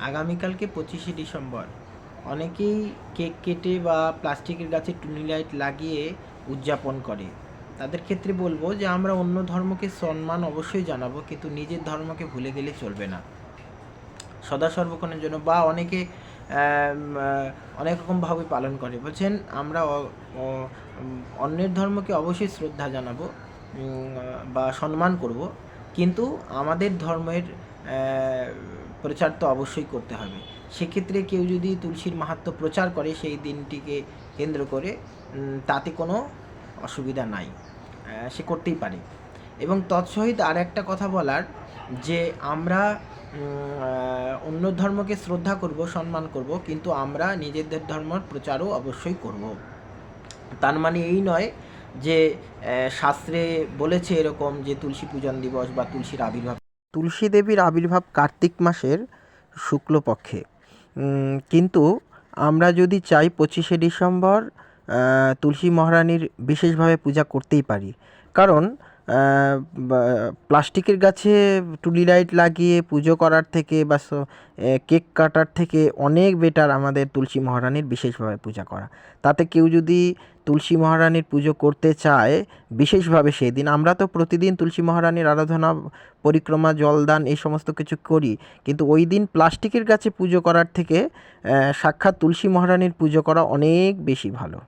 আগামীকালকে 25শে ডিসেম্বর অনেকেই কেক কেটে বা প্লাস্টিকের গাছে টুনি লাইট লাগিয়ে উদযাপন করে। তাদের ক্ষেত্রে বলবো যে আমরা অন্য ধর্মকে সম্মান অবশ্যই জানাবো, কিন্তু নিজের ধর্মকে ভুলে গেলে চলবে না সদা সর্বক্ষণের জন্য। বা অনেকে অনেক রকমভাবে পালন করে, বলছেন আমরা অন্যের ধর্মকে অবশ্যই শ্রদ্ধা জানাবো বা সম্মান করব, কিন্তু আমাদের ধর্মের প্রচার তো অবশ্যই করতে হবে। সেক্ষেত্রে কেউ যদি তুলসীর মাহাত্ম্য প্রচার করে সেই দিনটিকে কেন্দ্র করে, তাতে কোনো অসুবিধা নাই, সে করতেই পারে। এবং তৎসহিত আর একটা কথা বলার, যে আমরা অন্য ধর্মকে শ্রদ্ধা করব, সম্মান করব, কিন্তু আমরা নিজেদের ধর্মের প্রচারও অবশ্যই করব। তার মানে এই নয় যে শাস্ত্রে বলেছে এরকম যে তুলসী পূজন দিবস বা তুলসীর আবির্ভাব, তুলসী দেবীর আবির্ভাব কার্তিক মাসের শুক্লপক্ষে, কিন্তু আমরা যদি চাই 25শে ডিসেম্বর তুলসী মহারানীর বিশেষভাবে পূজা করতেই পারি। কারণ প্লাস্টিকের গাছে টুনি লাইট লাগিয়ে পুজো করার থেকে বা কেক কাটার থেকে অনেক বেটার আমাদের তুলসী মহারানীর বিশেষভাবে পূজা করা। তাতে কেউ যদি তুলসী মহারানীর পুজো করতে চায় বিশেষভাবে, সেদিন আমরা তো প্রতিদিন তুলসী মহারানীর আরাধনা, পরিক্রমা, জলদান এই সমস্ত কিছু করি, কিন্তু ওই দিন প্লাস্টিকের গাছে পুজো করার থেকে সাক্ষাৎ তুলসী মহারানীর পুজো করা অনেক বেশি ভালো।